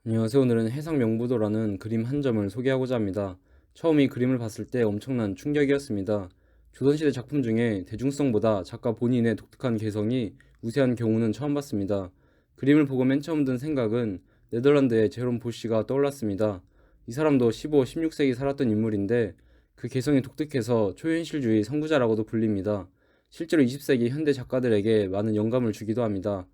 안녕하세요. 오늘은 해상명부도라는 그림 한 점을 소개하고자 합니다. 처음 이 그림을 봤을 때 엄청난 충격이었습니다. 조선시대 작품 중에 대중성보다 작가 본인의 독특한 개성이 우세한 경우는 처음 봤습니다. 그림을 보고 맨 처음 든 생각은 네덜란드의 제롬 보시가 떠올랐습니다. 이 사람도 15, 16세기 살았던 인물인데 그 개성이 독특해서 초현실주의 선구자라고도 불립니다. 실제로 20세기 현대 작가들에게 많은 영감을 주기도 합니다.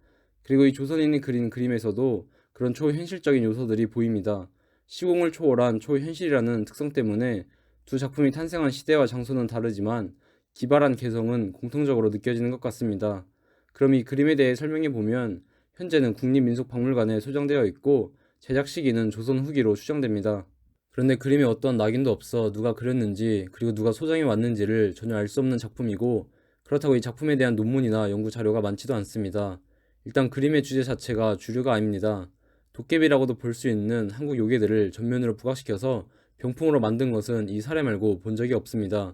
그리고 이 조선인이 그린 그림에서도 그런 초현실적인 요소들이 보입니다. 시공을 초월한 초현실이라는 특성 때문에 두 작품이 탄생한 시대와 장소는 다르지만 기발한 개성은 공통적으로 느껴지는 것 같습니다. 그럼 이 그림에 대해 설명해 보면 현재는 국립민속박물관에 소장되어 있고 제작 시기는 조선 후기로 추정됩니다. 그런데 그림에 어떤 낙인도 없어 누가 그렸는지 그리고 누가 소장해 왔는지를 전혀 알 수 없는 작품이고, 그렇다고 이 작품에 대한 논문이나 연구 자료가 많지도 않습니다. 일단 그림의 주제 자체가 주류가 아닙니다. 도깨비라고도 볼 수 있는 한국 요괴들을 전면으로 부각시켜서 병풍으로 만든 것은 이 사례 말고 본 적이 없습니다.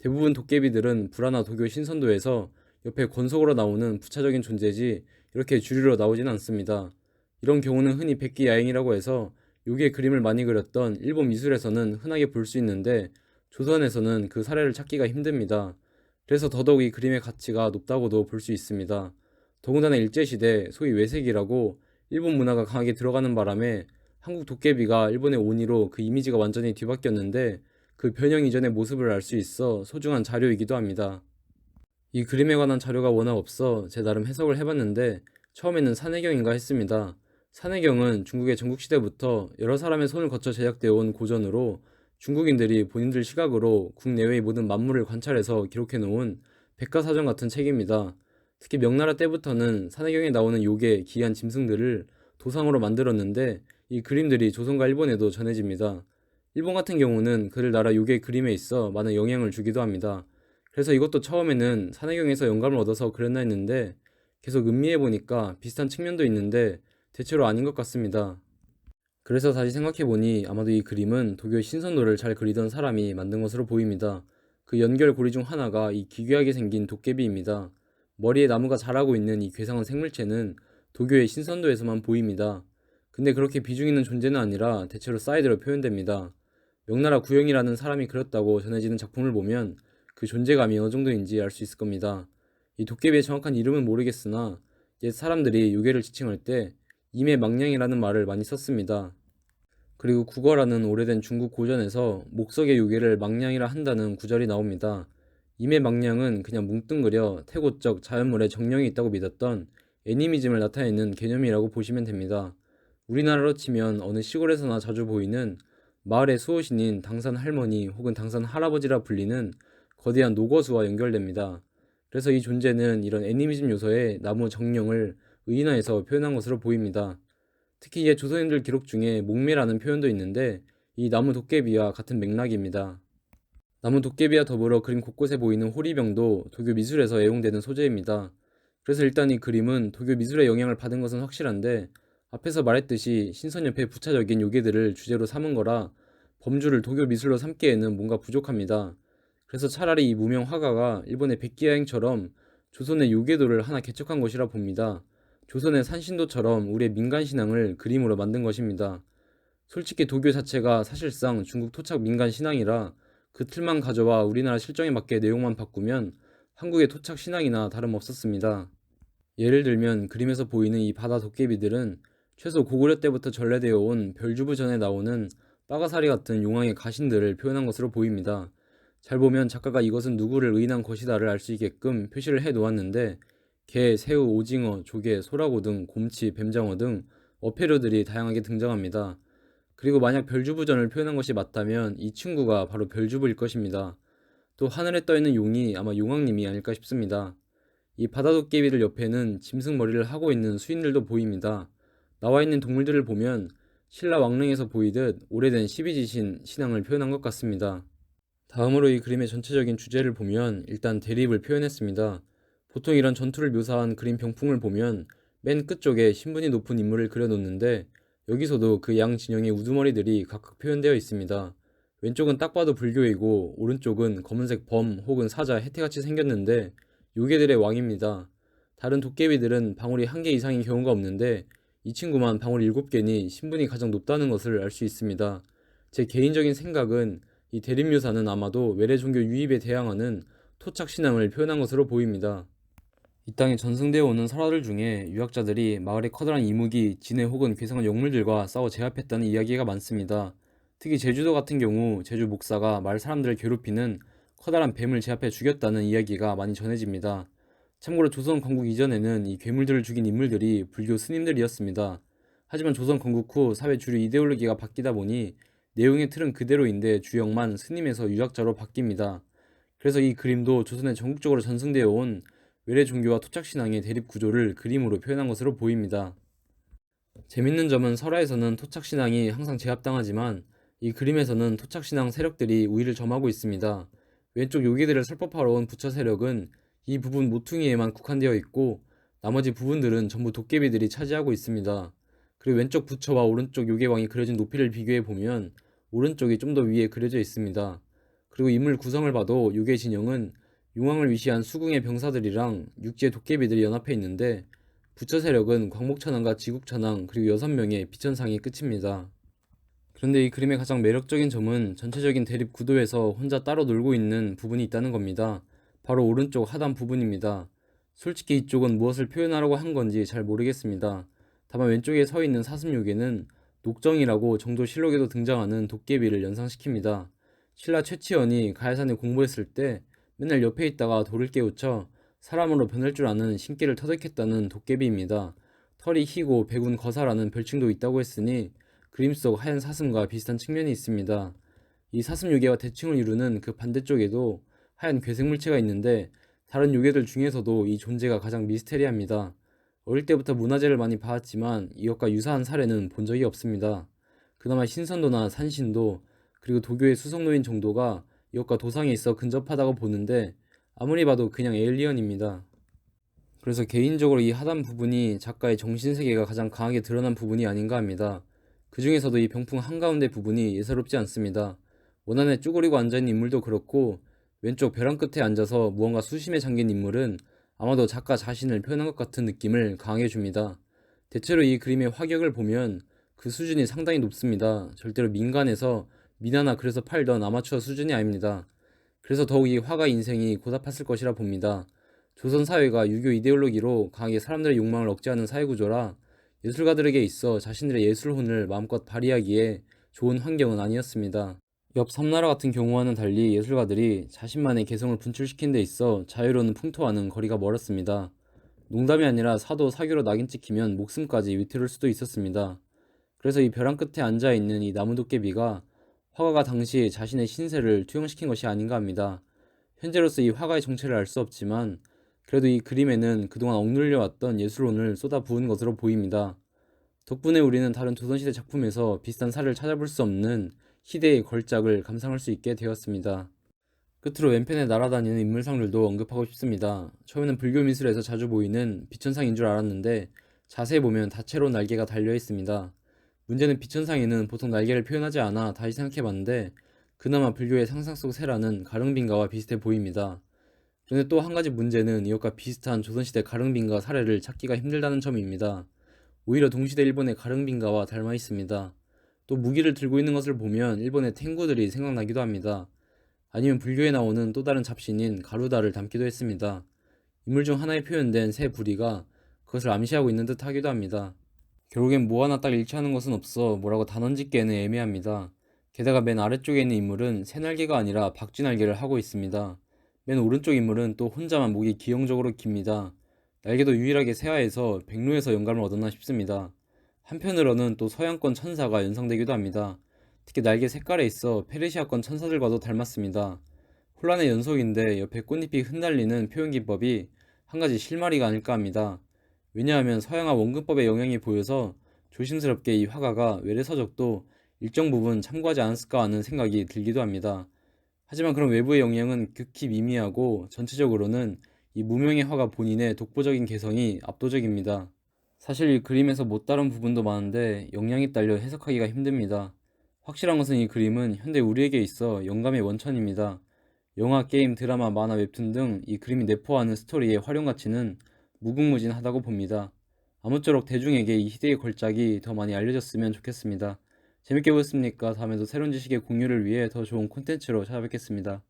대부분 도깨비들은 불화나 도교 신선도에서 옆에 권속으로 나오는 부차적인 존재지 이렇게 주류로 나오진 않습니다. 이런 경우는 흔히 백기야행이라고 해서 요괴 그림을 많이 그렸던 일본 미술에서는 흔하게 볼 수 있는데 조선에서는 그 사례를 찾기가 힘듭니다. 그래서 더더욱 이 그림의 가치가 높다고도 볼 수 있습니다. 더군다나 일제시대 소위 외색이라고 일본 문화가 강하게 들어가는 바람에 한국 도깨비가 일본의 오니로 그 이미지가 완전히 뒤바뀌었는데 그 변형 이전의 모습을 알 수 있어 소중한 자료이기도 합니다. 이 그림에 관한 자료가 워낙 없어 제 나름 해석을 해봤는데 처음에는 산해경인가 했습니다. 산해경은 중국의 전국시대부터 여러 사람의 손을 거쳐 제작되어 온 고전으로 중국인들이 본인들 시각으로 국내외의 모든 만물을 관찰해서 기록해 놓은 백과사전 같은 책입니다. 특히 명나라 때부터는 산해경에 나오는 요괴, 기이한 짐승들을 도상으로 만들었는데 이 그림들이 조선과 일본에도 전해집니다. 일본 같은 경우는 그들 나라 요괴 그림에 있어 많은 영향을 주기도 합니다. 그래서 이것도 처음에는 산해경에서 영감을 얻어서 그렸나 했는데 계속 음미해 보니까 비슷한 측면도 있는데 대체로 아닌 것 같습니다. 그래서 다시 생각해보니 아마도 이 그림은 도교의 신선도를 잘 그리던 사람이 만든 것으로 보입니다. 그 연결고리 중 하나가 이 기괴하게 생긴 도깨비입니다. 머리에 나무가 자라고 있는 이 괴상한 생물체는 도교의 신선도에서만 보입니다. 근데 그렇게 비중 있는 존재는 아니라 대체로 사이드로 표현됩니다. 명나라 구영이라는 사람이 그렸다고 전해지는 작품을 보면 그 존재감이 어느 정도인지 알 수 있을 겁니다. 이 도깨비의 정확한 이름은 모르겠으나 옛 사람들이 요괴를 지칭할 때 임해망량이라는 말을 많이 썼습니다. 그리고 국어라는 오래된 중국 고전에서 목석의 요괴를 망량이라 한다는 구절이 나옵니다. 임해망량은 그냥 뭉뚱그려 태고적 자연물에 정령이 있다고 믿었던 애니미즘을 나타내는 개념이라고 보시면 됩니다. 우리나라로 치면 어느 시골에서나 자주 보이는 마을의 수호신인 당산 할머니 혹은 당산 할아버지라 불리는 거대한 노거수와 연결됩니다. 그래서 이 존재는 이런 애니미즘 요소의 나무 정령을 의인화해서 표현한 것으로 보입니다. 특히 옛 조선인들 기록 중에 목매라는 표현도 있는데 이 나무 도깨비와 같은 맥락입니다. 나무 도깨비와 더불어 그림 곳곳에 보이는 호리병도 도교 미술에서 애용되는 소재입니다. 그래서 일단 이 그림은 도교 미술의 영향을 받은 것은 확실한데 앞에서 말했듯이 신선 옆에 부차적인 요괴들을 주제로 삼은 거라 범주를 도교 미술로 삼기에는 뭔가 부족합니다. 그래서 차라리 이 무명 화가가 일본의 백기야행처럼 조선의 요괴도를 하나 개척한 것이라 봅니다. 조선의 산신도처럼 우리의 민간신앙을 그림으로 만든 것입니다. 솔직히 도교 자체가 사실상 중국 토착 민간 신앙이라 그 틀만 가져와 우리나라 실정에 맞게 내용만 바꾸면 한국의 토착 신앙이나 다름없었습니다. 예를 들면 그림에서 보이는 이 바다 도깨비들은 최소 고구려 때부터 전래되어 온 별주부전에 나오는 빠가사리 같은 용왕의 가신들을 표현한 것으로 보입니다. 잘 보면 작가가 이것은 누구를 의인한 것이다를 알 수 있게끔 표시를 해 놓았는데 개, 새우, 오징어, 조개, 소라고 등 곰치, 뱀장어 등 어패류들이 다양하게 등장합니다. 그리고 만약 별주부전을 표현한 것이 맞다면 이 친구가 바로 별주부일 것입니다. 또 하늘에 떠있는 용이 아마 용왕님이 아닐까 싶습니다. 이 바다도깨비들 옆에는 짐승 머리를 하고 있는 수인들도 보입니다. 나와 있는 동물들을 보면 신라 왕릉에서 보이듯 오래된 십이지신 신앙을 표현한 것 같습니다. 다음으로 이 그림의 전체적인 주제를 보면 일단 대립을 표현했습니다. 보통 이런 전투를 묘사한 그림 병풍을 보면 맨 끝쪽에 신분이 높은 인물을 그려놓는데 여기서도 그 양 진영의 우두머리들이 각각 표현되어 있습니다. 왼쪽은 딱 봐도 불교이고 오른쪽은 검은색 범 혹은 사자 해태같이 생겼는데 요괴들의 왕입니다. 다른 도깨비들은 방울이 한 개 이상인 경우가 없는데 이 친구만 방울 7개니 신분이 가장 높다는 것을 알 수 있습니다. 제 개인적인 생각은 이 대립묘사는 아마도 외래 종교 유입에 대항하는 토착 신앙을 표현한 것으로 보입니다. 이 땅에 전승되어 오는 설화들 중에 유학자들이 마을의 커다란 이무기, 진해 혹은 괴상한 영물들과 싸워 제압했다는 이야기가 많습니다. 특히 제주도 같은 경우 제주 목사가 마을 사람들을 괴롭히는 커다란 뱀을 제압해 죽였다는 이야기가 많이 전해집니다. 참고로 조선 건국 이전에는 이 괴물들을 죽인 인물들이 불교 스님들이었습니다. 하지만 조선 건국 후 사회 주류 이데올로기가 바뀌다 보니 내용의 틀은 그대로인데 주역만 스님에서 유학자로 바뀝니다. 그래서 이 그림도 조선에 전국적으로 전승되어 온 외래 종교와 토착신앙의 대립 구조를 그림으로 표현한 것으로 보입니다. 재밌는 점은 설화에서는 토착신앙이 항상 제압당하지만 이 그림에서는 토착신앙 세력들이 우위를 점하고 있습니다. 왼쪽 요괴들을 설법하러 온 부처 세력은 이 부분 모퉁이에만 국한되어 있고 나머지 부분들은 전부 도깨비들이 차지하고 있습니다. 그리고 왼쪽 부처와 오른쪽 요괴왕이 그려진 높이를 비교해 보면 오른쪽이 좀 더 위에 그려져 있습니다. 그리고 인물 구성을 봐도 요괴 진영은 용왕을 위시한 수궁의 병사들이랑 육지의 도깨비들이 연합해 있는데 부처 세력은 광목천왕과 지국천왕 그리고 6명의 비천상이 끝입니다. 그런데 이 그림의 가장 매력적인 점은 전체적인 대립 구도에서 혼자 따로 놀고 있는 부분이 있다는 겁니다. 바로 오른쪽 하단 부분입니다. 솔직히 이쪽은 무엇을 표현하려고 한 건지 잘 모르겠습니다. 다만 왼쪽에 서 있는 사슴요괴는 녹정이라고 정조실록에도 등장하는 도깨비를 연상시킵니다. 신라 최치원이 가야산에 공부했을 때 맨날 옆에 있다가 돌을 깨우쳐 사람으로 변할 줄 아는 신기를 터득했다는 도깨비입니다. 털이 희고 백운 거사라는 별칭도 있다고 했으니 그림 속 하얀 사슴과 비슷한 측면이 있습니다. 이 사슴 요괴와 대칭을 이루는 그 반대쪽에도 하얀 괴생 물체가 있는데 다른 요괴들 중에서도 이 존재가 가장 미스테리합니다. 어릴 때부터 문화재를 많이 봐왔지만 이것과 유사한 사례는 본 적이 없습니다. 그나마 신선도나 산신도 그리고 도교의 수성노인 정도가 이것과 도상에 있어 근접하다고 보는데 아무리 봐도 그냥 에일리언입니다. 그래서 개인적으로 이 하단 부분이 작가의 정신세계가 가장 강하게 드러난 부분이 아닌가 합니다. 그 중에서도 이 병풍 한가운데 부분이 예사롭지 않습니다. 원안에 쭈그리고 앉아있는 인물도 그렇고 왼쪽 벼랑 끝에 앉아서 무언가 수심에 잠긴 인물은 아마도 작가 자신을 표현한 것 같은 느낌을 강하게 줍니다. 대체로 이 그림의 화격을 보면 그 수준이 상당히 높습니다. 절대로 민간에서 미나나 그래서 팔던 아마추어 수준이 아닙니다. 그래서 더욱 이 화가 인생이 고달팠을 것이라 봅니다. 조선 사회가 유교 이데올로기로 강하게 사람들의 욕망을 억제하는 사회구조라 예술가들에게 있어 자신들의 예술혼을 마음껏 발휘하기에 좋은 환경은 아니었습니다. 옆 섬나라 같은 경우와는 달리 예술가들이 자신만의 개성을 분출시킨 데 있어 자유로운 풍토와는 거리가 멀었습니다. 농담이 아니라 사도 사교로 낙인 찍히면 목숨까지 위태로울 수도 있었습니다. 그래서 이 벼랑 끝에 앉아있는 이 나무도깨비가 화가가 당시 자신의 신세를 투영시킨 것이 아닌가 합니다. 현재로서 이 화가의 정체를 알 수 없지만 그래도 이 그림에는 그동안 억눌려왔던 예술혼을 쏟아부은 것으로 보입니다. 덕분에 우리는 다른 조선시대 작품에서 비슷한 사례를 찾아볼 수 없는 희대의 걸작을 감상할 수 있게 되었습니다. 끝으로 왼편에 날아다니는 인물상들도 언급하고 싶습니다. 처음에는 불교 미술에서 자주 보이는 비천상인 줄 알았는데 자세히 보면 다채로운 날개가 달려 있습니다. 문제는 비천상에는 보통 날개를 표현하지 않아 다시 생각해봤는데 그나마 불교의 상상 속 세라는 가릉빈가와 비슷해 보입니다. 그런데 또 한 가지 문제는 이것과 비슷한 조선시대 가릉빈가 사례를 찾기가 힘들다는 점입니다. 오히려 동시대 일본의 가릉빈가와 닮아 있습니다. 또 무기를 들고 있는 것을 보면 일본의 탱구들이 생각나기도 합니다. 아니면 불교에 나오는 또 다른 잡신인 가루다를 담기도 했습니다. 인물 중 하나에 표현된 새 부리가 그것을 암시하고 있는 듯 하기도 합니다. 결국엔 뭐 하나 딱 일치하는 것은 없어 뭐라고 단언짓기에는 애매합니다. 게다가 맨 아래쪽에 있는 인물은 새날개가 아니라 박쥐날개를 하고 있습니다. 맨 오른쪽 인물은 또 혼자만 목이 기형적으로 깁니다. 날개도 유일하게 새하에서 백로에서 영감을 얻었나 싶습니다. 한편으로는 또 서양권 천사가 연상되기도 합니다. 특히 날개 색깔에 있어 페르시아권 천사들과도 닮았습니다. 혼란의 연속인데 옆에 꽃잎이 흩날리는 표현 기법이 한 가지 실마리가 아닐까 합니다. 왜냐하면 서양화 원근법의 영향이 보여서 조심스럽게 이 화가가 외래서적도 일정 부분 참고하지 않았을까 하는 생각이 들기도 합니다. 하지만 그런 외부의 영향은 극히 미미하고 전체적으로는 이 무명의 화가 본인의 독보적인 개성이 압도적입니다. 사실 이 그림에서 못 다룬 부분도 많은데 영향이 딸려 해석하기가 힘듭니다. 확실한 것은 이 그림은 현대 우리에게 있어 영감의 원천입니다. 영화, 게임, 드라마, 만화, 웹툰 등 이 그림이 내포하는 스토리의 활용 가치는 무궁무진하다고 봅니다. 아무쪼록 대중에게 이 희대의 걸작이 더 많이 알려졌으면 좋겠습니다. 재밌게 보셨습니까? 다음에도 새로운 지식의 공유를 위해 더 좋은 콘텐츠로 찾아뵙겠습니다.